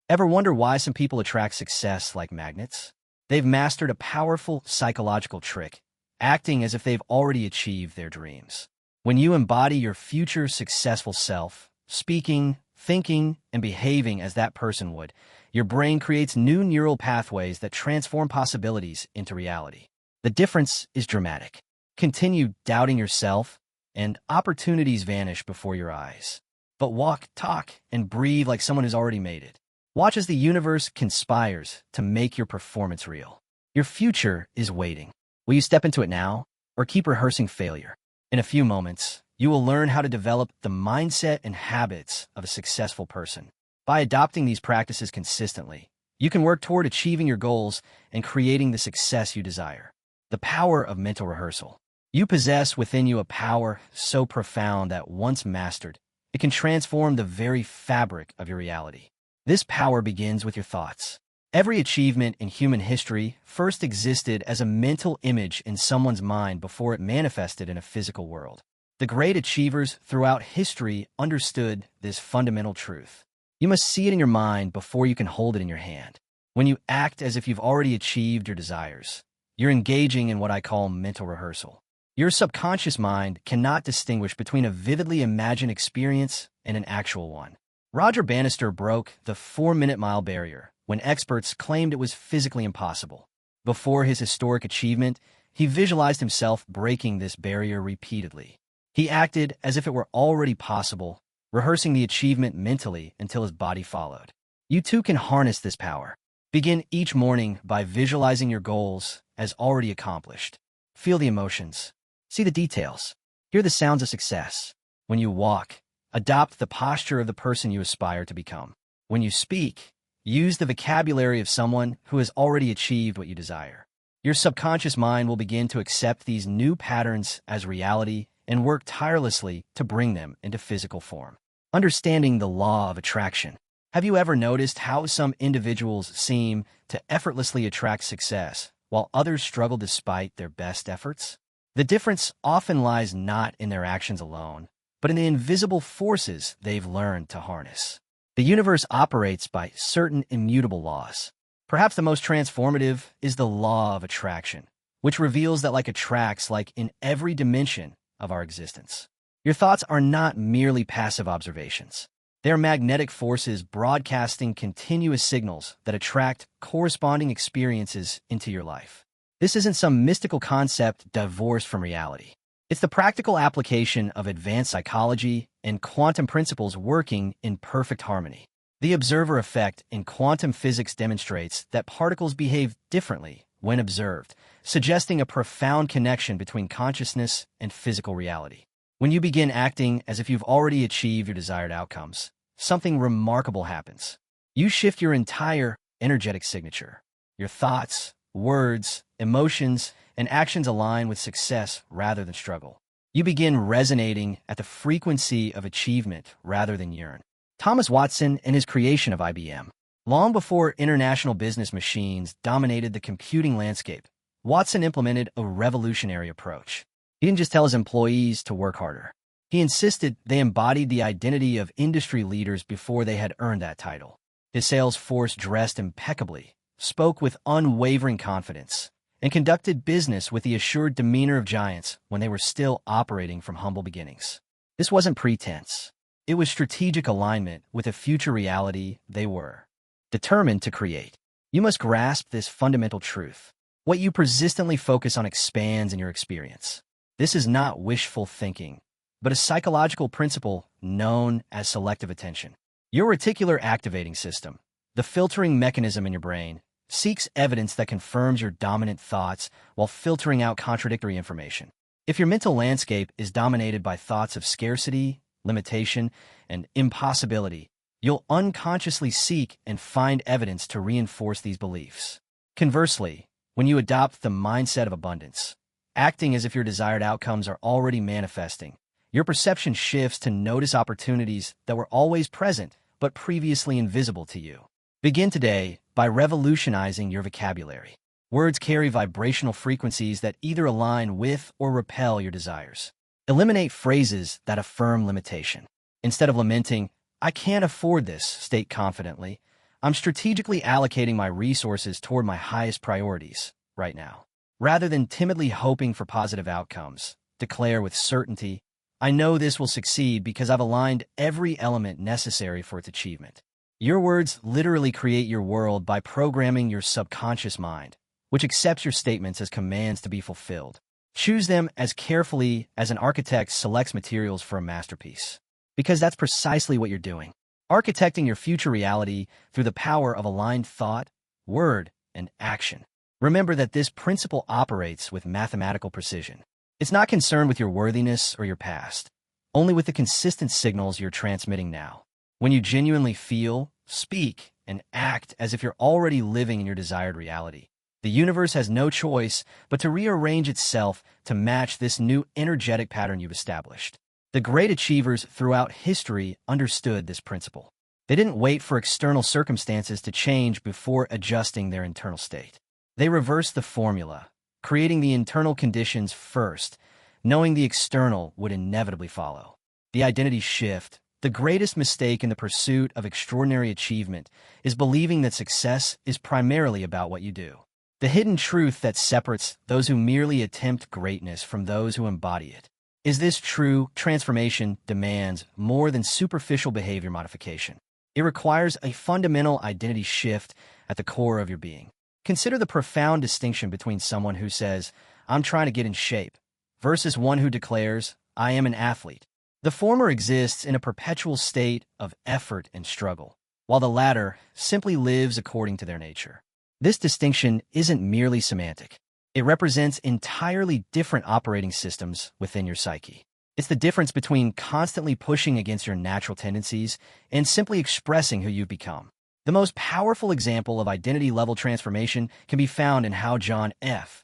Ever wonder why some people attract success like magnets? They've mastered a powerful psychological trick, acting as if they've already achieved their dreams. When you embody your future successful self, speaking, thinking, and behaving as that person would, your brain creates new neural pathways that transform possibilities into reality. The difference is dramatic. Continue doubting yourself, and opportunities vanish before your eyes. But walk, talk, and breathe like someone who's already made it. Watch as the universe conspires to make your performance real. Your future is waiting. Will you step into it now, or keep rehearsing failure? In a few moments, you will learn how to develop the mindset and habits of a successful person. By adopting these practices consistently, you can work toward achieving your goals and creating the success you desire. The power of mental rehearsal. You possess within you a power so profound that once mastered, it can transform the very fabric of your reality. This power begins with your thoughts. Every achievement in human history first existed as a mental image in someone's mind before it manifested in a physical world. The great achievers throughout history understood this fundamental truth. You must see it in your mind before you can hold it in your hand. When you act as if you've already achieved your desires, you're engaging in what I call mental rehearsal. Your subconscious mind cannot distinguish between a vividly imagined experience and an actual one. Roger Bannister broke the 4-minute mile barrier when experts claimed it was physically impossible. Before his historic achievement, he visualized himself breaking this barrier repeatedly. He acted as if it were already possible, rehearsing the achievement mentally until his body followed. You too can harness this power. Begin each morning by visualizing your goals as already accomplished. Feel the emotions. See the details. Hear the sounds of success. When you walk, adopt the posture of the person you aspire to become. When you speak, use the vocabulary of someone who has already achieved what you desire. Your subconscious mind will begin to accept these new patterns as reality and work tirelessly to bring them into physical form. Understanding the law of attraction. Have you ever noticed how some individuals seem to effortlessly attract success, while others struggle despite their best efforts? The difference often lies not in their actions alone, but in the invisible forces they've learned to harness. The universe operates by certain immutable laws. Perhaps the most transformative is the law of attraction, which reveals that like attracts like in every dimension of our existence. Your thoughts are not merely passive observations. They are magnetic forces broadcasting continuous signals that attract corresponding experiences into your life. This isn't some mystical concept divorced from reality. It's the practical application of advanced psychology and quantum principles working in perfect harmony. The observer effect in quantum physics demonstrates that particles behave differently when observed, suggesting a profound connection between consciousness and physical reality. When you begin acting as if you've already achieved your desired outcomes, something remarkable happens. You shift your entire energetic signature. Your thoughts, words, emotions, and actions align with success rather than struggle. You begin resonating at the frequency of achievement rather than yearn. Thomas Watson and his creation of IBM. Long before international business machines dominated the computing landscape, Watson implemented a revolutionary approach. He didn't just tell his employees to work harder. He insisted they embodied the identity of industry leaders before they had earned that title. His sales force dressed impeccably, spoke with unwavering confidence, and conducted business with the assured demeanor of giants when they were still operating from humble beginnings. This wasn't pretense. It was strategic alignment with a future reality they were determined to create. You must grasp this fundamental truth. What you persistently focus on expands in your experience. This is not wishful thinking, but a psychological principle known as selective attention. Your reticular activating system, the filtering mechanism in your brain, seeks evidence that confirms your dominant thoughts while filtering out contradictory information. If your mental landscape is dominated by thoughts of scarcity, limitation, and impossibility, you'll unconsciously seek and find evidence to reinforce these beliefs. Conversely, when you adopt the mindset of abundance, acting as if your desired outcomes are already manifesting, your perception shifts to notice opportunities that were always present but previously invisible to you. Begin today by revolutionizing your vocabulary. Words carry vibrational frequencies that either align with or repel your desires. Eliminate phrases that affirm limitation. Instead of lamenting, "I can't afford this," state confidently, I'm strategically allocating my resources toward my highest priorities right now. Rather than timidly hoping for positive outcomes, declare with certainty, I know this will succeed because I've aligned every element necessary for its achievement. Your words literally create your world by programming your subconscious mind, which accepts your statements as commands to be fulfilled. Choose them as carefully as an architect selects materials for a masterpiece, because that's precisely what you're doing. Architecting your future reality through the power of aligned thought, word, and action. Remember that this principle operates with mathematical precision. It's not concerned with your worthiness or your past, only with the consistent signals you're transmitting now. When you genuinely feel, speak, and act as if you're already living in your desired reality, the universe has no choice but to rearrange itself to match this new energetic pattern you've established. The great achievers throughout history understood this principle. They didn't wait for external circumstances to change before adjusting their internal state. They reversed the formula, creating the internal conditions first, knowing the external would inevitably follow. The identity shift, the greatest mistake in the pursuit of extraordinary achievement, is believing that success is primarily about what you do. The hidden truth that separates those who merely attempt greatness from those who embody it is this: true transformation demands more than superficial behavior modification. It requires a fundamental identity shift at the core of your being. Consider the profound distinction between someone who says, I'm trying to get in shape, versus one who declares, I am an athlete. The former exists in a perpetual state of effort and struggle, while the latter simply lives according to their nature. This distinction isn't merely semantic. It represents entirely different operating systems within your psyche. It's the difference between constantly pushing against your natural tendencies and simply expressing who you've become. The most powerful example of identity-level transformation can be found in how John F.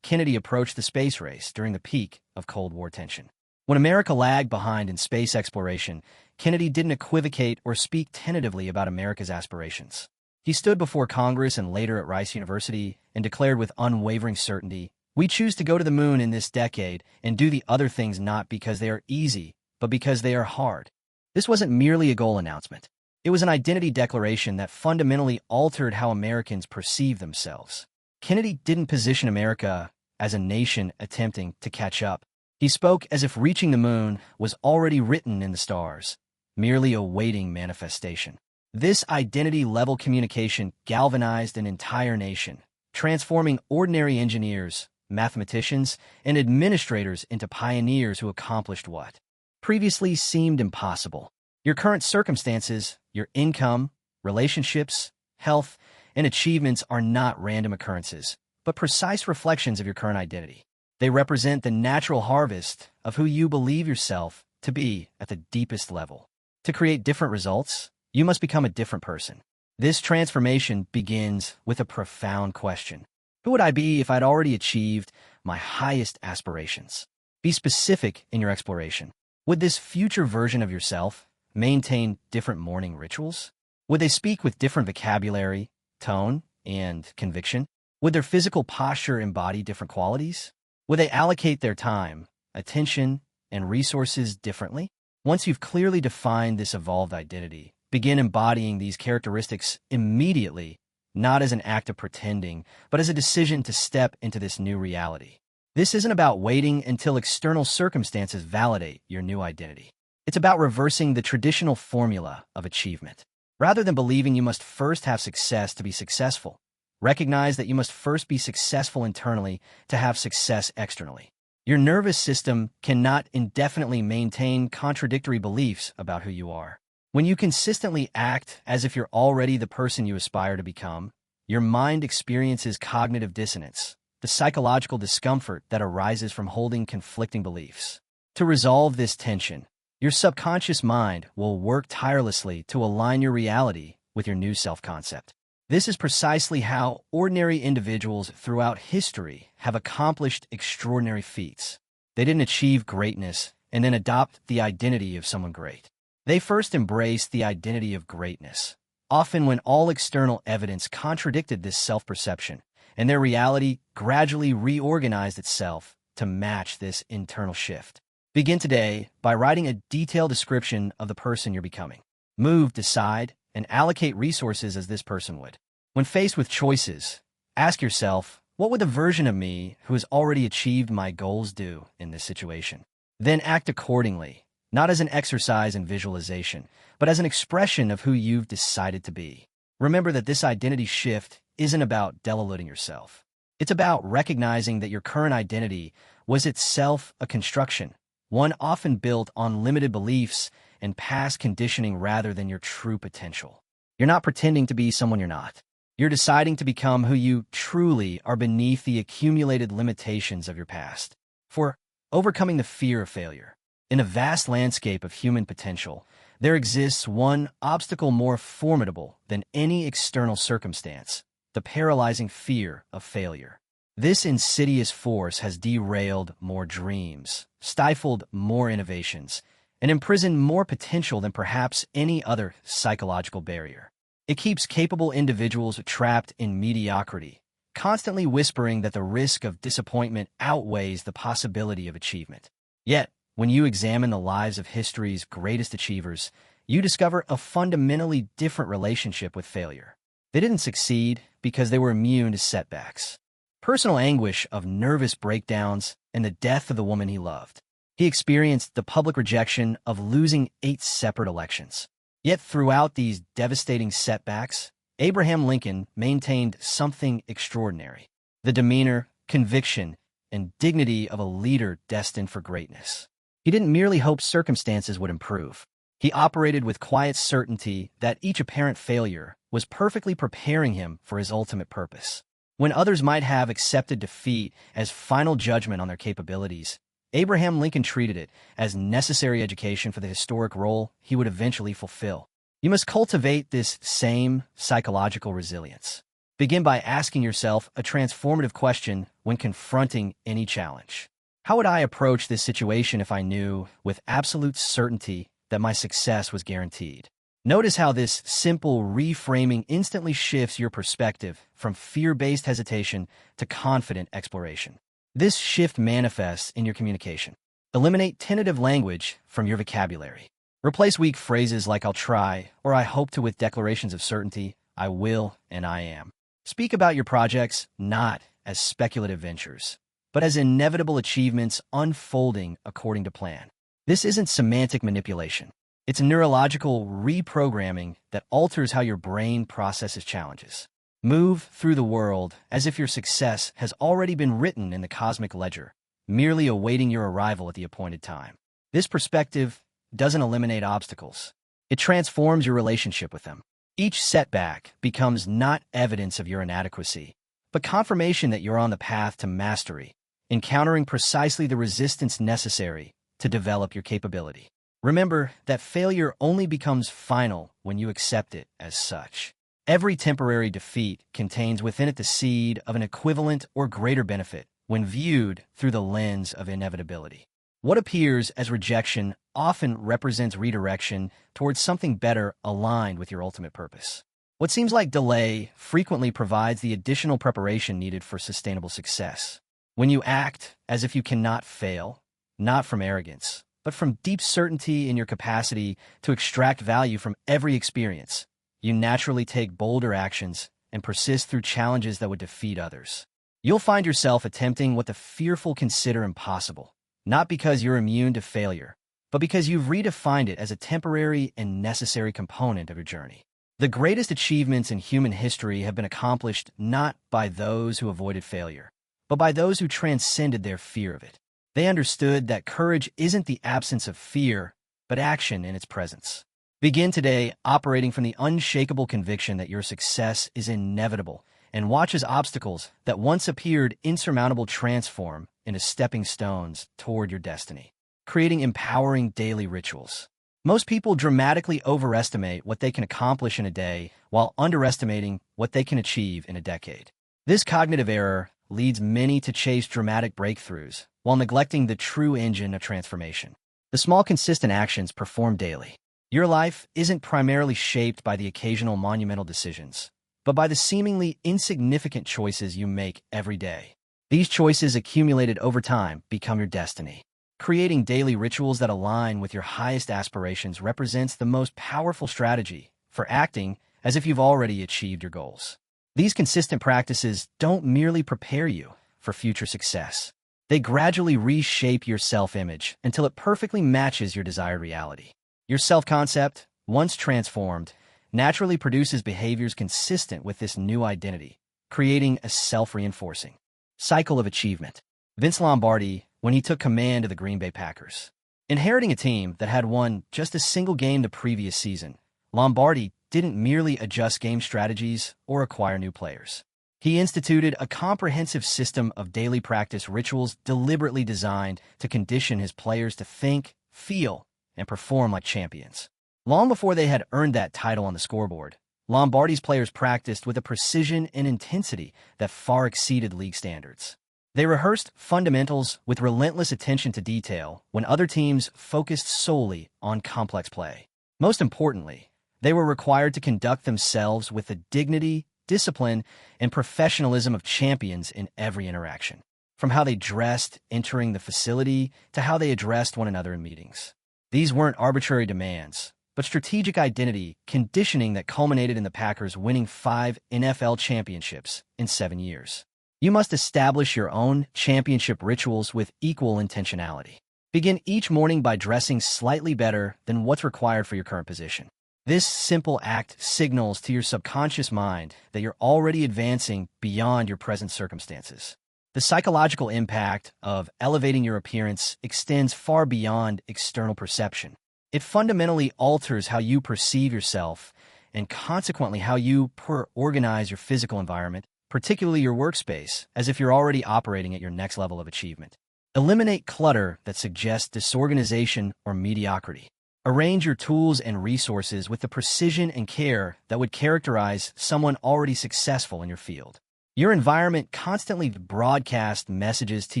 Kennedy approached the space race during the peak of Cold War tension. When America lagged behind in space exploration, Kennedy didn't equivocate or speak tentatively about America's aspirations. He stood before Congress and later at Rice University and declared with unwavering certainty, we choose to go to the moon in this decade and do the other things not because they are easy, but because they are hard. This wasn't merely a goal announcement. It was an identity declaration that fundamentally altered how Americans perceive themselves. Kennedy didn't position America as a nation attempting to catch up. He spoke as if reaching the moon was already written in the stars, merely awaiting manifestation. This identity-level communication galvanized an entire nation, transforming ordinary engineers, mathematicians, and administrators into pioneers who accomplished what previously seemed impossible. Your current circumstances, your income, relationships, health, and achievements are not random occurrences, but precise reflections of your current identity. They represent the natural harvest of who you believe yourself to be at the deepest level. To create different results, you must become a different person. This transformation begins with a profound question. Who would I be if I'd already achieved my highest aspirations? Be specific in your exploration. Would this future version of yourself maintain different morning rituals? Would they speak with different vocabulary, tone, and conviction? Would their physical posture embody different qualities? Would they allocate their time, attention, and resources differently? Once you've clearly defined this evolved identity, begin embodying these characteristics immediately, not as an act of pretending, but as a decision to step into this new reality. This isn't about waiting until external circumstances validate your new identity. It's about reversing the traditional formula of achievement. Rather than believing you must first have success to be successful, recognize that you must first be successful internally to have success externally. Your nervous system cannot indefinitely maintain contradictory beliefs about who you are. When you consistently act as if you're already the person you aspire to become, your mind experiences cognitive dissonance, the psychological discomfort that arises from holding conflicting beliefs. To resolve this tension, your subconscious mind will work tirelessly to align your reality with your new self-concept. This is precisely how ordinary individuals throughout history have accomplished extraordinary feats. They didn't achieve greatness and then adopt the identity of someone great. They first embraced the identity of greatness, often when all external evidence contradicted this self-perception, and their reality gradually reorganized itself to match this internal shift. Begin today by writing a detailed description of the person you're becoming. Move, decide, and allocate resources as this person would. When faced with choices, ask yourself, what would the version of me who has already achieved my goals do in this situation? Then act accordingly, not as an exercise in visualization, but as an expression of who you've decided to be. Remember that this identity shift isn't about diluting yourself. It's about recognizing that your current identity was itself a construction, one often built on limited beliefs and past conditioning rather than your true potential. You're not pretending to be someone you're not. You're deciding to become who you truly are beneath the accumulated limitations of your past. For overcoming the fear of failure. In a vast landscape of human potential, there exists one obstacle more formidable than any external circumstance: the paralyzing fear of failure. This insidious force has derailed more dreams, stifled more innovations, and imprisoned more potential than perhaps any other psychological barrier. It keeps capable individuals trapped in mediocrity, constantly whispering that the risk of disappointment outweighs the possibility of achievement. Yet, when you examine the lives of history's greatest achievers, you discover a fundamentally different relationship with failure. They didn't succeed because they were immune to setbacks, personal anguish of nervous breakdowns, and the death of the woman he loved. He experienced the public rejection of losing 8 separate elections. Yet throughout these devastating setbacks, Abraham Lincoln maintained something extraordinary: the demeanor, conviction, and dignity of a leader destined for greatness. He didn't merely hope circumstances would improve. He operated with quiet certainty that each apparent failure was perfectly preparing him for his ultimate purpose. When others might have accepted defeat as final judgment on their capabilities, Abraham Lincoln treated it as necessary education for the historic role he would eventually fulfill. You must cultivate this same psychological resilience. Begin by asking yourself a transformative question when confronting any challenge. How would I approach this situation if I knew with absolute certainty that my success was guaranteed? Notice how this simple reframing instantly shifts your perspective from fear-based hesitation to confident exploration. This shift manifests in your communication. Eliminate tentative language from your vocabulary. Replace weak phrases like "I'll try" or "I hope to" with declarations of certainty: "I will" and "I am." Speak about your projects not as speculative ventures, but as inevitable achievements unfolding according to plan. This isn't semantic manipulation. It's neurological reprogramming that alters how your brain processes challenges. Move through the world as if your success has already been written in the cosmic ledger, merely awaiting your arrival at the appointed time. This perspective doesn't eliminate obstacles. It transforms your relationship with them. Each setback becomes not evidence of your inadequacy, but confirmation that you're on the path to mastery, encountering precisely the resistance necessary to develop your capability. Remember that failure only becomes final when you accept it as such. Every temporary defeat contains within it the seed of an equivalent or greater benefit when viewed through the lens of inevitability. What appears as rejection often represents redirection towards something better aligned with your ultimate purpose. What seems like delay frequently provides the additional preparation needed for sustainable success. When you act as if you cannot fail, not from arrogance, but from deep certainty in your capacity to extract value from every experience, you naturally take bolder actions and persist through challenges that would defeat others. You'll find yourself attempting what the fearful consider impossible, not because you're immune to failure, but because you've redefined it as a temporary and necessary component of your journey. The greatest achievements in human history have been accomplished not by those who avoided failure, but by those who transcended their fear of it. They understood that courage isn't the absence of fear, but action in its presence. Begin today operating from the unshakable conviction that your success is inevitable, and watch as obstacles that once appeared insurmountable transform into stepping stones toward your destiny. Creating empowering daily rituals. Most people dramatically overestimate what they can accomplish in a day while underestimating what they can achieve in a decade. This cognitive error leads many to chase dramatic breakthroughs while neglecting the true engine of transformation. The small, consistent actions performed daily. Your life isn't primarily shaped by the occasional monumental decisions, but by the seemingly insignificant choices you make every day. These choices accumulated over time become your destiny. Creating daily rituals that align with your highest aspirations represents the most powerful strategy for acting as if you've already achieved your goals. These consistent practices don't merely prepare you for future success. They gradually reshape your self-image until it perfectly matches your desired reality. Your self-concept, once transformed, naturally produces behaviors consistent with this new identity, creating a self-reinforcing cycle of achievement. Vince Lombardi, when he took command of the Green Bay Packers. Inheriting a team that had won just a single game the previous season, Lombardi didn't merely adjust game strategies or acquire new players. He instituted a comprehensive system of daily practice rituals deliberately designed to condition his players to think, feel, and perform like champions. Long before they had earned that title on the scoreboard, Lombardi's players practiced with a precision and intensity that far exceeded league standards. They rehearsed fundamentals with relentless attention to detail when other teams focused solely on complex play. Most importantly, they were required to conduct themselves with the dignity, discipline, and professionalism of champions in every interaction, from how they dressed entering the facility to how they addressed one another in meetings. These weren't arbitrary demands, but strategic identity conditioning that culminated in the Packers winning 5 NFL championships in 7 years. You must establish your own championship rituals with equal intentionality. Begin each morning by dressing slightly better than what's required for your current position. This simple act signals to your subconscious mind that you're already advancing beyond your present circumstances. The psychological impact of elevating your appearance extends far beyond external perception. It fundamentally alters how you perceive yourself and consequently how you organize your physical environment, particularly your workspace, as if you're already operating at your next level of achievement. Eliminate clutter that suggests disorganization or mediocrity. Arrange your tools and resources with the precision and care that would characterize someone already successful in your field. Your environment constantly broadcasts messages to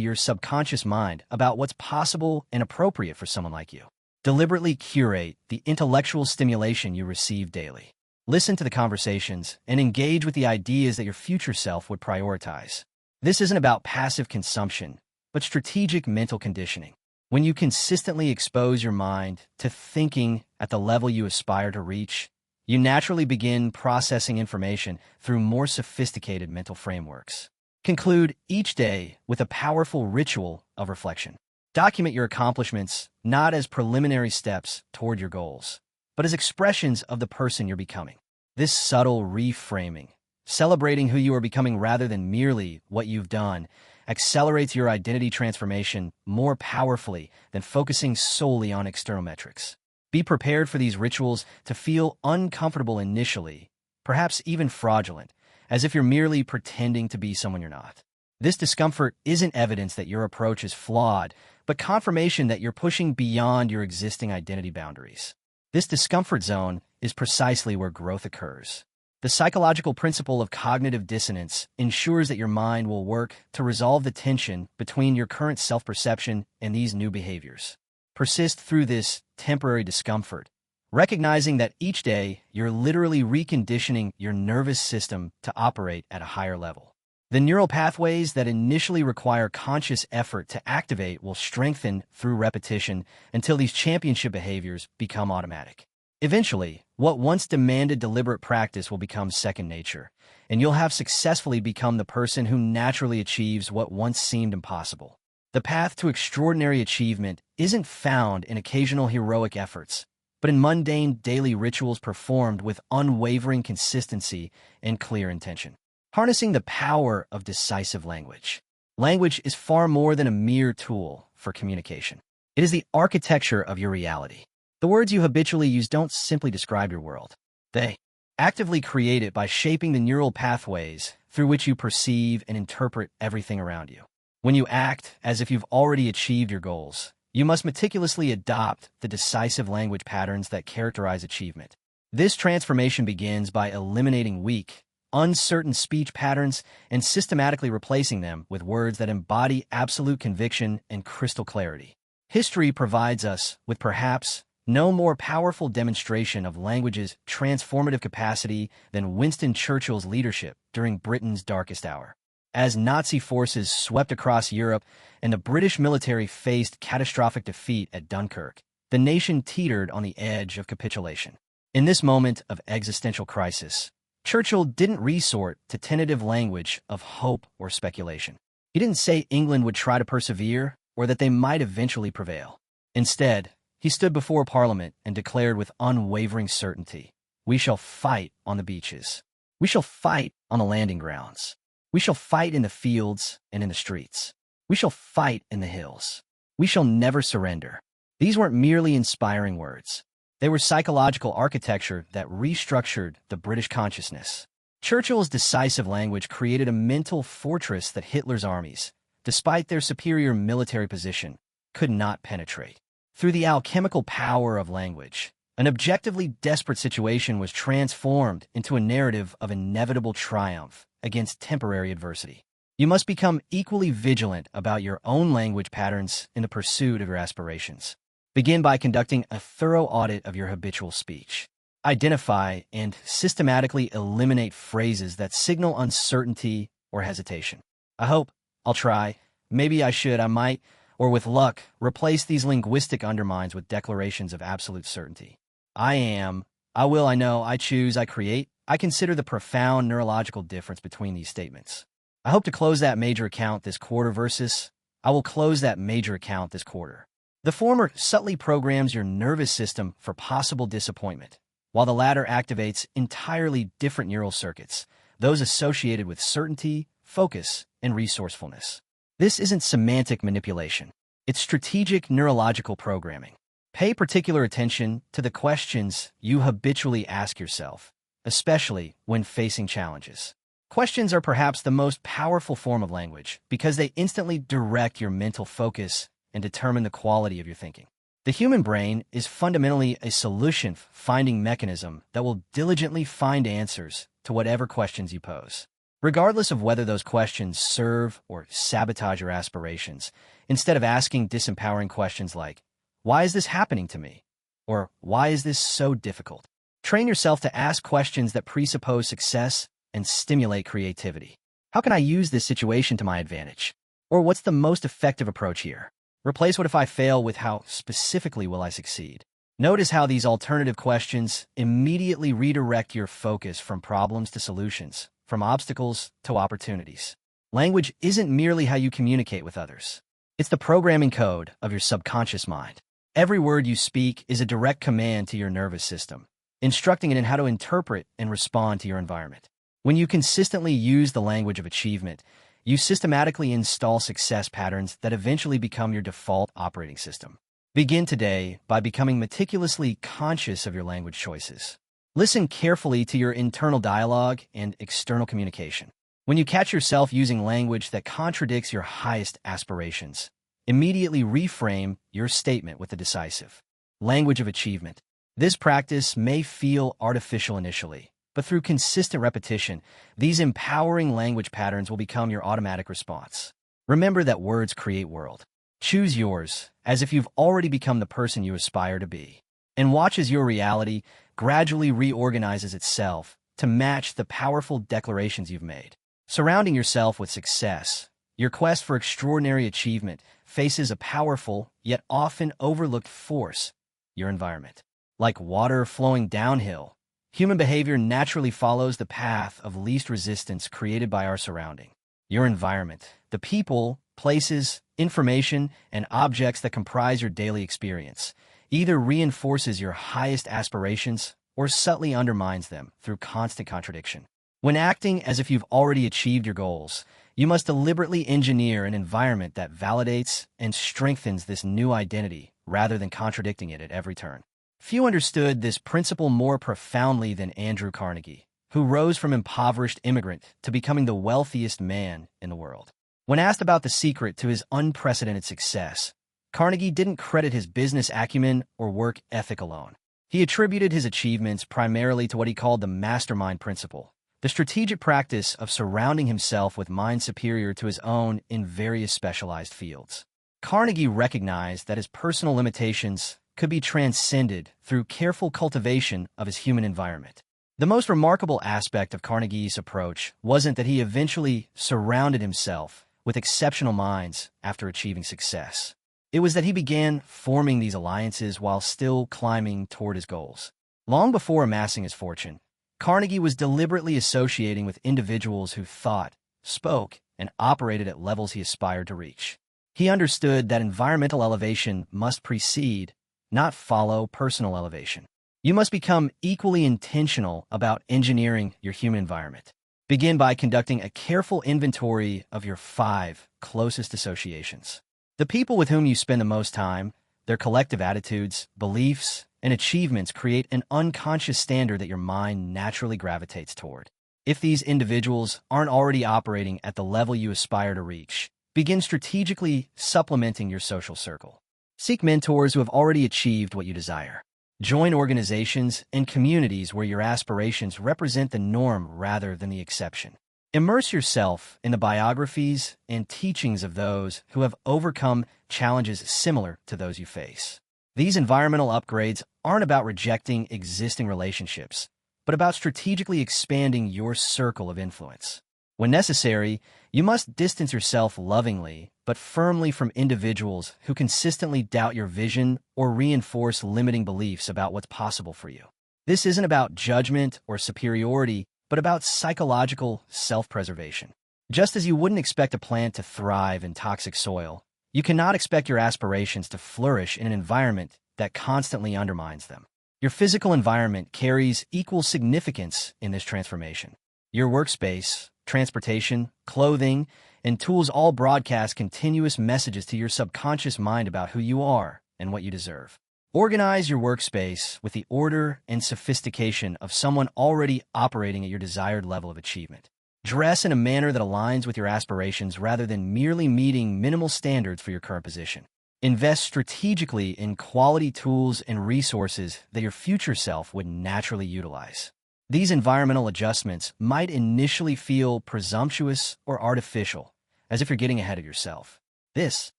your subconscious mind about what's possible and appropriate for someone like you. Deliberately curate the intellectual stimulation you receive daily. Listen to the conversations and engage with the ideas that your future self would prioritize. This isn't about passive consumption, but strategic mental conditioning. When you consistently expose your mind to thinking at the level you aspire to reach, you naturally begin processing information through more sophisticated mental frameworks. Conclude each day with a powerful ritual of reflection. Document your accomplishments not as preliminary steps toward your goals, but as expressions of the person you're becoming. This subtle reframing, celebrating who you are becoming rather than merely what you've done, accelerates your identity transformation more powerfully than focusing solely on external metrics. Be prepared for these rituals to feel uncomfortable initially, perhaps even fraudulent, as if you're merely pretending to be someone you're not. This discomfort isn't evidence that your approach is flawed, but confirmation that you're pushing beyond your existing identity boundaries. This discomfort zone is precisely where growth occurs. The psychological principle of cognitive dissonance ensures that your mind will work to resolve the tension between your current self-perception and these new behaviors. Persist through this temporary discomfort, recognizing that each day you're literally reconditioning your nervous system to operate at a higher level. The neural pathways that initially require conscious effort to activate will strengthen through repetition until these championship behaviors become automatic. Eventually, what once demanded deliberate practice will become second nature, and you'll have successfully become the person who naturally achieves what once seemed impossible. The path to extraordinary achievement isn't found in occasional heroic efforts, but in mundane daily rituals performed with unwavering consistency and clear intention. Harnessing the power of decisive language. Language is far more than a mere tool for communication. It is the architecture of your reality. The words you habitually use don't simply describe your world. They actively create it by shaping the neural pathways through which you perceive and interpret everything around you. When you act as if you've already achieved your goals, you must meticulously adopt the decisive language patterns that characterize achievement. This transformation begins by eliminating weak, uncertain speech patterns and systematically replacing them with words that embody absolute conviction and crystal clarity. History provides us with perhaps no more powerful demonstration of language's transformative capacity than Winston Churchill's leadership during Britain's darkest hour. As Nazi forces swept across Europe and the British military faced catastrophic defeat at Dunkirk, the nation teetered on the edge of capitulation. In this moment of existential crisis, Churchill didn't resort to tentative language of hope or speculation. He didn't say England would try to persevere or that they might eventually prevail. Instead, he stood before Parliament and declared with unwavering certainty, "We shall fight on the beaches. We shall fight on the landing grounds. We shall fight in the fields and in the streets. We shall fight in the hills. We shall never surrender." These weren't merely inspiring words. They were psychological architecture that restructured the British consciousness. Churchill's decisive language created a mental fortress that Hitler's armies, despite their superior military position, could not penetrate. Through the alchemical power of language, an objectively desperate situation was transformed into a narrative of inevitable triumph against temporary adversity. You must become equally vigilant about your own language patterns in the pursuit of your aspirations. Begin by conducting a thorough audit of your habitual speech. Identify and systematically eliminate phrases that signal uncertainty or hesitation. "I hope," "I'll try," "maybe I should," "I might," or "with luck." Replace these linguistic undermines with declarations of absolute certainty. "I am," "I will," "I know," "I choose," "I create." I consider the profound neurological difference between these statements. "I hope to close that major account this quarter" versus "I will close that major account this quarter." The former subtly programs your nervous system for possible disappointment, while the latter activates entirely different neural circuits, those associated with certainty, focus, and resourcefulness. This isn't semantic manipulation. It's strategic neurological programming. Pay particular attention to the questions you habitually ask yourself, especially when facing challenges. Questions are perhaps the most powerful form of language because they instantly direct your mental focus and determine the quality of your thinking. The human brain is fundamentally a solution-finding mechanism that will diligently find answers to whatever questions you pose. Regardless of whether those questions serve or sabotage your aspirations, instead of asking disempowering questions like, "Why is this happening to me?" or "Why is this so difficult?" Train yourself to ask questions that presuppose success and stimulate creativity. "How can I use this situation to my advantage?" Or "What's the most effective approach here?" Replace "what if I fail" with "how specifically will I succeed?" Notice how these alternative questions immediately redirect your focus from problems to solutions, from obstacles to opportunities. Language isn't merely how you communicate with others. It's the programming code of your subconscious mind. Every word you speak is a direct command to your nervous system, instructing it in how to interpret and respond to your environment. When you consistently use the language of achievement, you systematically install success patterns that eventually become your default operating system. Begin today by becoming meticulously conscious of your language choices. Listen carefully to your internal dialogue and external communication. When you catch yourself using language that contradicts your highest aspirations, immediately reframe your statement with the decisive language of achievement. This practice may feel artificial initially, but through consistent repetition, these empowering language patterns will become your automatic response. Remember that words create world. Choose yours as if you've already become the person you aspire to be. And watch as your reality gradually reorganizes itself to match the powerful declarations you've made. Surrounding yourself with success, your quest for extraordinary achievement faces a powerful, yet often overlooked force, your environment. Like water flowing downhill, human behavior naturally follows the path of least resistance created by our surrounding. Your environment, the people, places, information, and objects that comprise your daily experience, either reinforces your highest aspirations or subtly undermines them through constant contradiction. When acting as if you've already achieved your goals, you must deliberately engineer an environment that validates and strengthens this new identity rather than contradicting it at every turn. Few understood this principle more profoundly than Andrew Carnegie, who rose from impoverished immigrant to becoming the wealthiest man in the world. When asked about the secret to his unprecedented success, Carnegie didn't credit his business acumen or work ethic alone. He attributed his achievements primarily to what he called the mastermind principle, the strategic practice of surrounding himself with minds superior to his own in various specialized fields. Carnegie recognized that his personal limitations could be transcended through careful cultivation of his human environment. The most remarkable aspect of Carnegie's approach wasn't that he eventually surrounded himself with exceptional minds after achieving success. It was that he began forming these alliances while still climbing toward his goals. Long before amassing his fortune, Carnegie was deliberately associating with individuals who thought, spoke, and operated at levels he aspired to reach. He understood that environmental elevation must precede, not follow, personal elevation. You must become equally intentional about engineering your human environment. Begin by conducting a careful inventory of your 5 closest associations. The people with whom you spend the most time, their collective attitudes, beliefs, and achievements create an unconscious standard that your mind naturally gravitates toward. If these individuals aren't already operating at the level you aspire to reach, begin strategically supplementing your social circle. Seek mentors who have already achieved what you desire. Join organizations and communities where your aspirations represent the norm rather than the exception. Immerse yourself in the biographies and teachings of those who have overcome challenges similar to those you face. These environmental upgrades aren't about rejecting existing relationships, but about strategically expanding your circle of influence. When necessary, you must distance yourself lovingly but firmly from individuals who consistently doubt your vision or reinforce limiting beliefs about what's possible for you. This isn't about judgment or superiority, but about psychological self-preservation. Just as you wouldn't expect a plant to thrive in toxic soil, you cannot expect your aspirations to flourish in an environment that constantly undermines them. Your physical environment carries equal significance in this transformation. Your workspace, transportation, clothing, and tools all broadcast continuous messages to your subconscious mind about who you are and what you deserve. Organize your workspace with the order and sophistication of someone already operating at your desired level of achievement. Dress in a manner that aligns with your aspirations rather than merely meeting minimal standards for your current position. Invest strategically in quality tools and resources that your future self would naturally utilize. These environmental adjustments might initially feel presumptuous or artificial, as if you're getting ahead of yourself. This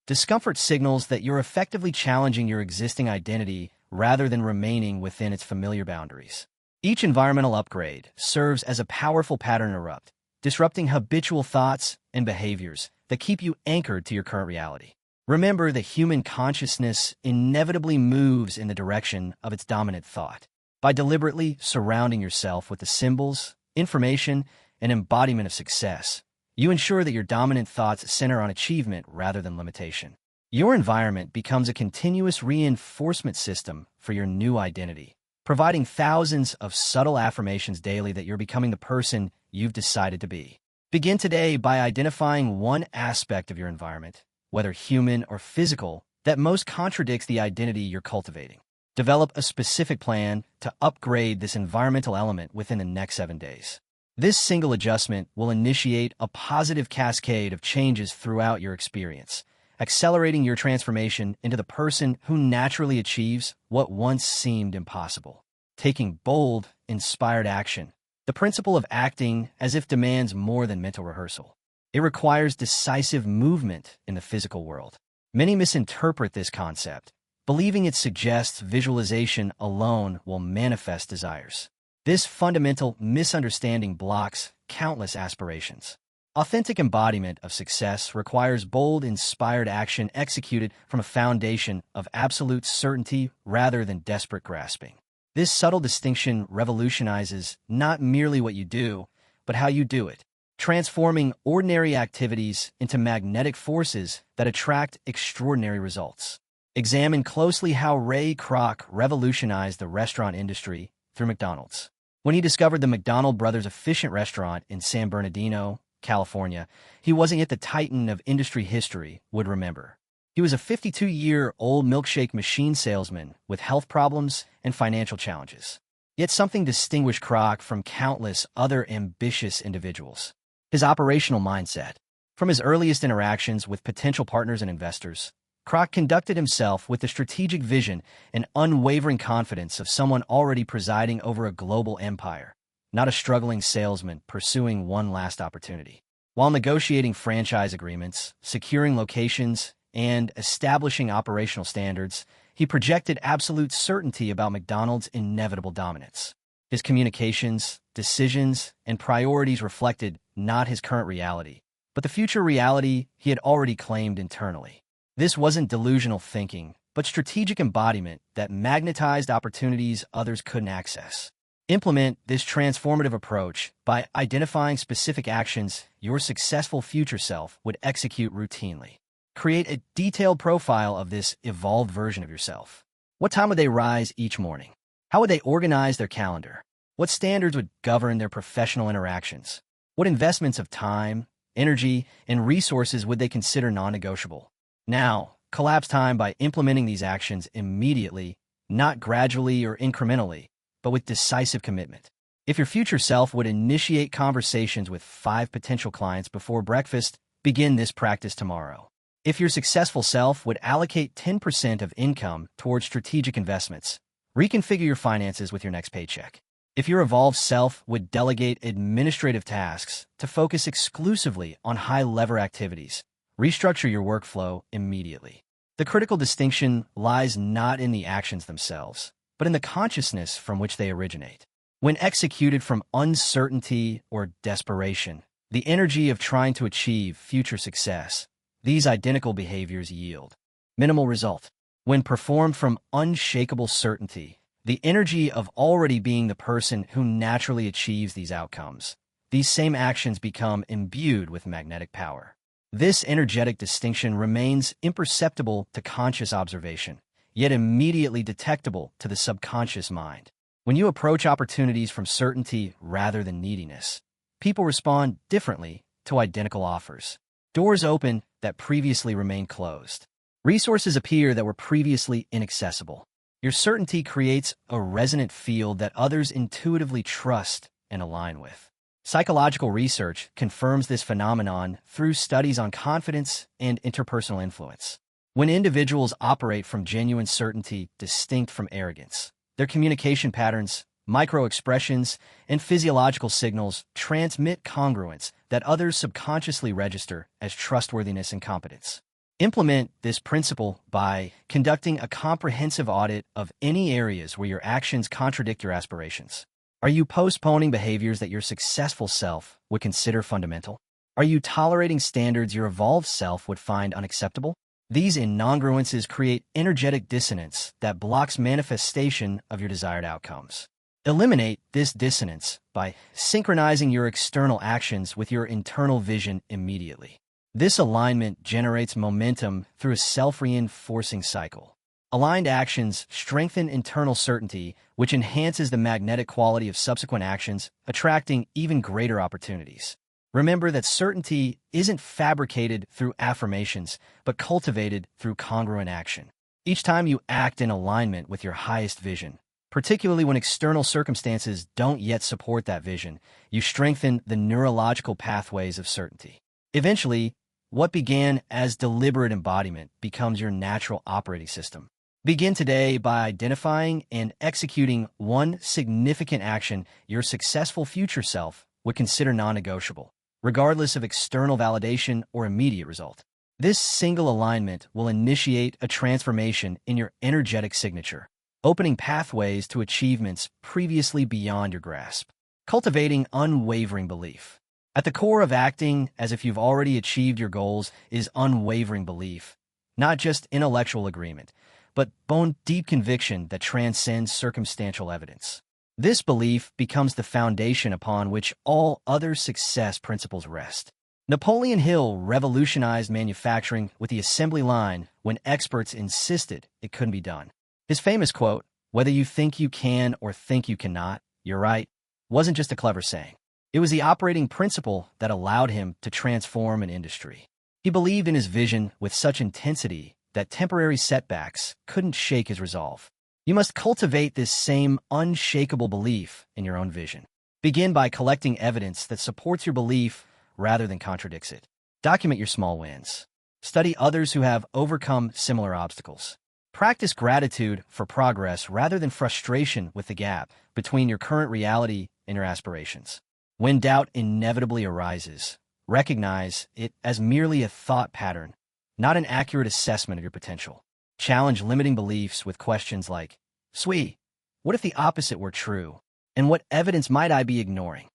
discomfort signals that you're effectively challenging your existing identity rather than remaining within its familiar boundaries. Each environmental upgrade serves as a powerful pattern interrupt, disrupting habitual thoughts and behaviors that keep you anchored to your current reality. Remember that human consciousness inevitably moves in the direction of its dominant thought. By deliberately surrounding yourself with the symbols, information, and embodiment of success, you ensure that your dominant thoughts center on achievement rather than limitation. Your environment becomes a continuous reinforcement system for your new identity, providing thousands of subtle affirmations daily that you're becoming the person you've decided to be. Begin today by identifying one aspect of your environment, whether human or physical, that most contradicts the identity you're cultivating. Develop a specific plan to upgrade this environmental element within the next 7 days. This single adjustment will initiate a positive cascade of changes throughout your experience, accelerating your transformation into the person who naturally achieves what once seemed impossible. Taking bold, inspired action. The principle of acting as if demands more than mental rehearsal. It requires decisive movement in the physical world. Many misinterpret this concept, believing it suggests visualization alone will manifest desires. This fundamental misunderstanding blocks countless aspirations. Authentic embodiment of success requires bold, inspired action executed from a foundation of absolute certainty rather than desperate grasping. This subtle distinction revolutionizes not merely what you do, but how you do it, transforming ordinary activities into magnetic forces that attract extraordinary results. Examine closely how Ray Kroc revolutionized the restaurant industry through McDonald's. When he discovered the McDonald Brothers efficient restaurant in San Bernardino, California, he wasn't yet the titan of industry history would remember. He was a 52-year-old milkshake machine salesman with health problems and financial challenges. Yet something distinguished Kroc from countless other ambitious individuals: his operational mindset. From his earliest interactions with potential partners and investors, Kroc conducted himself with the strategic vision and unwavering confidence of someone already presiding over a global empire, not a struggling salesman pursuing one last opportunity. While negotiating franchise agreements, securing locations, and establishing operational standards, he projected absolute certainty about McDonald's inevitable dominance. His communications, decisions, and priorities reflected not his current reality, but the future reality he had already claimed internally. This wasn't delusional thinking, but strategic embodiment that magnetized opportunities others couldn't access. Implement this transformative approach by identifying specific actions your successful future self would execute routinely. Create a detailed profile of this evolved version of yourself. What time would they rise each morning? How would they organize their calendar? What standards would govern their professional interactions? What investments of time, energy, and resources would they consider non-negotiable? Now, collapse time by implementing these actions immediately, not gradually or incrementally, but with decisive commitment. If your future self would initiate conversations with 5 potential clients before breakfast, begin this practice tomorrow. If your successful self would allocate 10% of income towards strategic investments, reconfigure your finances with your next paycheck. If your evolved self would delegate administrative tasks to focus exclusively on high-lever activities, restructure your workflow immediately. The critical distinction lies not in the actions themselves, but in the consciousness from which they originate. When executed from uncertainty or desperation, the energy of trying to achieve future success, these identical behaviors yield minimal result. When performed from unshakable certainty, the energy of already being the person who naturally achieves these outcomes, these same actions become imbued with magnetic power. This energetic distinction remains imperceptible to conscious observation, yet immediately detectable to the subconscious mind. When you approach opportunities from certainty rather than neediness, people respond differently to identical offers. Doors open that previously remained closed. Resources appear that were previously inaccessible. Your certainty creates a resonant field that others intuitively trust and align with. Psychological research confirms this phenomenon through studies on confidence and interpersonal influence. When individuals operate from genuine certainty distinct from arrogance, their communication patterns, micro-expressions, and physiological signals transmit congruence that others subconsciously register as trustworthiness and competence. Implement this principle by conducting a comprehensive audit of any areas where your actions contradict your aspirations. Are you postponing behaviors that your successful self would consider fundamental? Are you tolerating standards your evolved self would find unacceptable? These incongruences create energetic dissonance that blocks manifestation of your desired outcomes. Eliminate this dissonance by synchronizing your external actions with your internal vision immediately. This alignment generates momentum through a self-reinforcing cycle. Aligned actions strengthen internal certainty, which enhances the magnetic quality of subsequent actions, attracting even greater opportunities. Remember that certainty isn't fabricated through affirmations, but cultivated through congruent action. Each time you act in alignment with your highest vision, particularly when external circumstances don't yet support that vision, you strengthen the neurological pathways of certainty. Eventually, what began as deliberate embodiment becomes your natural operating system. Begin today by identifying and executing one significant action your successful future self would consider non-negotiable, regardless of external validation or immediate result. This single alignment will initiate a transformation in your energetic signature, opening pathways to achievements previously beyond your grasp. Cultivating unwavering belief. At the core of acting as if you've already achieved your goals is unwavering belief, not just intellectual agreement, but bone-deep conviction that transcends circumstantial evidence. This belief becomes the foundation upon which all other success principles rest. Napoleon Hill revolutionized manufacturing with the assembly line when experts insisted it couldn't be done. His famous quote, "Whether you think you can or think you cannot, you're right," wasn't just a clever saying. It was the operating principle that allowed him to transform an industry. He believed in his vision with such intensity that temporary setbacks couldn't shake his resolve. You must cultivate this same unshakable belief in your own vision. Begin by collecting evidence that supports your belief rather than contradicts it. Document your small wins. Study others who have overcome similar obstacles. Practice gratitude for progress rather than frustration with the gap between your current reality and your aspirations. When doubt inevitably arises, recognize it as merely a thought pattern, not an accurate assessment of your potential. Challenge limiting beliefs with questions like, what if the opposite were true? And what evidence might I be ignoring?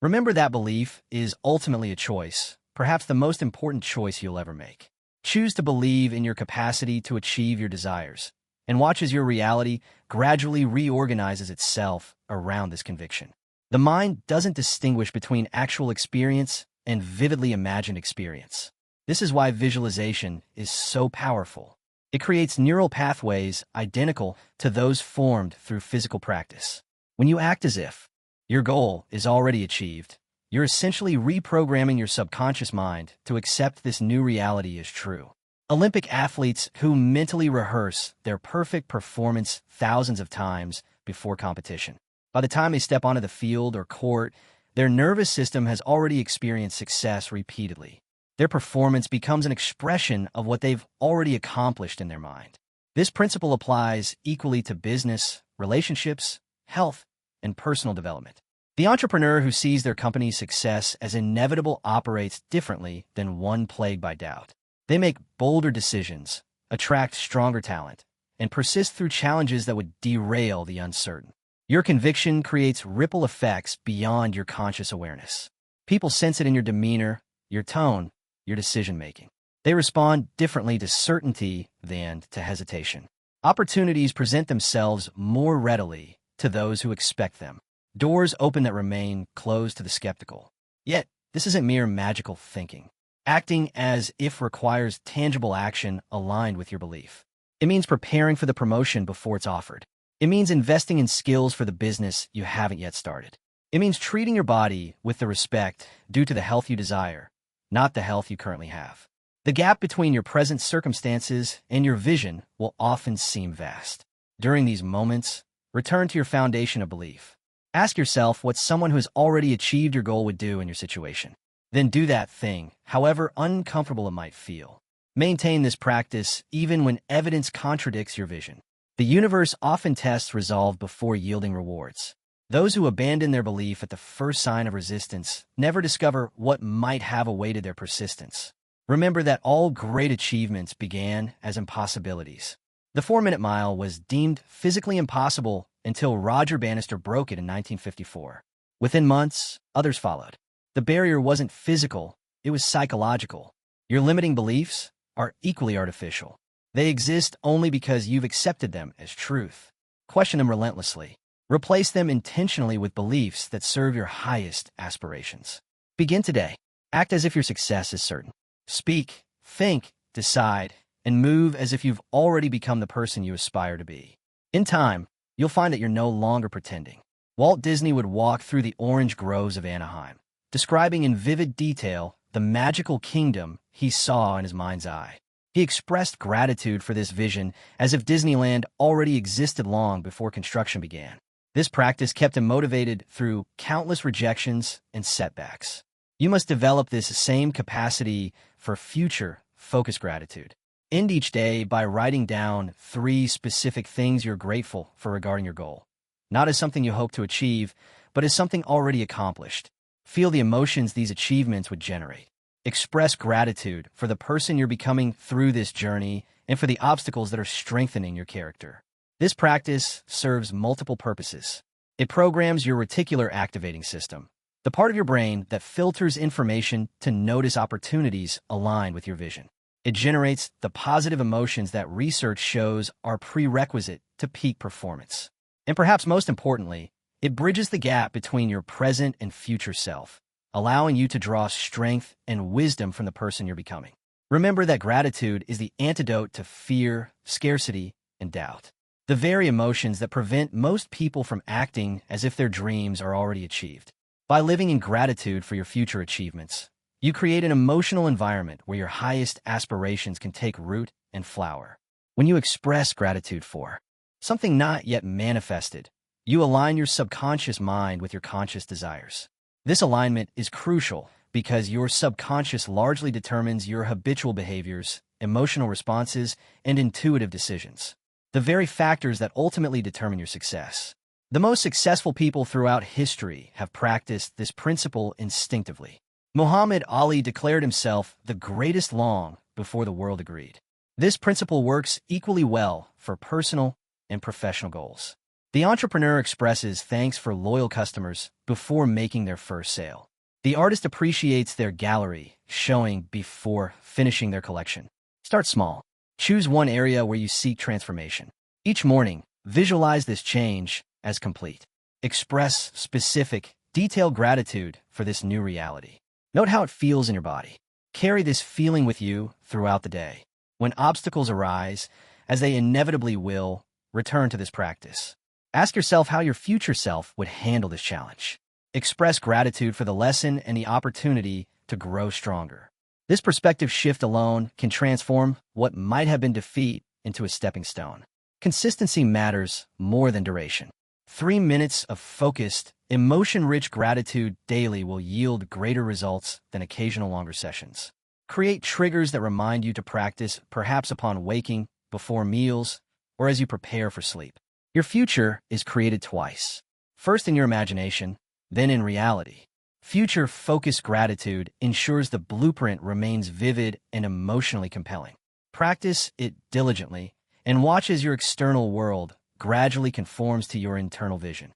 Remember that belief is ultimately a choice, perhaps the most important choice you'll ever make. Choose to believe in your capacity to achieve your desires, and watch as your reality gradually reorganizes itself around this conviction. The mind doesn't distinguish between actual experience and vividly imagined experience. This is why visualization is so powerful. It creates neural pathways identical to those formed through physical practice. When you act as if your goal is already achieved, you're essentially reprogramming your subconscious mind to accept this new reality as true. Olympic athletes who mentally rehearse their perfect performance thousands of times before competition. By the time they step onto the field or court, their nervous system has already experienced success repeatedly. Their performance becomes an expression of what they've already accomplished in their mind. This principle applies equally to business, relationships, health, and personal development. The entrepreneur who sees their company's success as inevitable operates differently than one plagued by doubt. They make bolder decisions, attract stronger talent, and persist through challenges that would derail the uncertain. Your conviction creates ripple effects beyond your conscious awareness. People sense it in your demeanor, your tone, your decision-making. They respond differently to certainty than to hesitation. Opportunities present themselves more readily to those who expect them. Doors open that remain closed to the skeptical. Yet, this isn't mere magical thinking. Acting as if requires tangible action aligned with your belief. It means preparing for the promotion before it's offered. It means investing in skills for the business you haven't yet started. It means treating your body with the respect due to the health you desire, not the health you currently have. The gap between your present circumstances and your vision will often seem vast. During these moments, return to your foundation of belief. Ask yourself what someone who has already achieved your goal would do in your situation. Then do that thing, however uncomfortable it might feel. Maintain this practice even when evidence contradicts your vision. The universe often tests resolve before yielding rewards. Those who abandon their belief at the first sign of resistance never discover what might have awaited their persistence. Remember that all great achievements began as impossibilities. The 4-minute mile was deemed physically impossible until Roger Bannister broke it in 1954. Within months, others followed. The barrier wasn't physical, it was psychological. Your limiting beliefs are equally artificial. They exist only because you've accepted them as truth. Question them relentlessly. Replace them intentionally with beliefs that serve your highest aspirations. Begin today. Act as if your success is certain. Speak, think, decide, and move as if you've already become the person you aspire to be. In time, you'll find that you're no longer pretending. Walt Disney would walk through the orange groves of Anaheim, describing in vivid detail the magical kingdom he saw in his mind's eye. He expressed gratitude for this vision as if Disneyland already existed long before construction began. This practice kept him motivated through countless rejections and setbacks. You must develop this same capacity for future focused gratitude. End each day by writing down 3 specific things you're grateful for regarding your goal. Not as something you hope to achieve, but as something already accomplished. Feel the emotions these achievements would generate. Express gratitude for the person you're becoming through this journey and for the obstacles that are strengthening your character. This practice serves multiple purposes. It programs your reticular activating system, the part of your brain that filters information to notice opportunities aligned with your vision. It generates the positive emotions that research shows are prerequisite to peak performance. And perhaps most importantly, it bridges the gap between your present and future self, allowing you to draw strength and wisdom from the person you're becoming. Remember that gratitude is the antidote to fear, scarcity, and doubt. The very emotions that prevent most people from acting as if their dreams are already achieved. By living in gratitude for your future achievements, you create an emotional environment where your highest aspirations can take root and flower. When you express gratitude for something not yet manifested, you align your subconscious mind with your conscious desires. This alignment is crucial because your subconscious largely determines your habitual behaviors, emotional responses, and intuitive decisions. The very factors that ultimately determine your success. The most successful people throughout history have practiced this principle instinctively. Muhammad Ali declared himself the greatest long before the world agreed. This principle works equally well for personal and professional goals. The entrepreneur expresses thanks for loyal customers before making their first sale. The artist appreciates their gallery showing before finishing their collection. Start small. Choose one area where you seek transformation. Each morning, visualize this change as complete. Express specific, detailed gratitude for this new reality. Note how it feels in your body. Carry this feeling with you throughout the day. When obstacles arise, as they inevitably will, return to this practice. Ask yourself how your future self would handle this challenge. Express gratitude for the lesson and the opportunity to grow stronger. This perspective shift alone can transform what might have been defeat into a stepping stone. Consistency matters more than duration. 3 minutes of focused, emotion-rich gratitude daily will yield greater results than occasional longer sessions. Create triggers that remind you to practice, perhaps upon waking, before meals, or as you prepare for sleep. Your future is created twice. First in your imagination, then in reality. Future-focused gratitude ensures the blueprint remains vivid and emotionally compelling. Practice it diligently, and watch as your external world gradually conforms to your internal vision.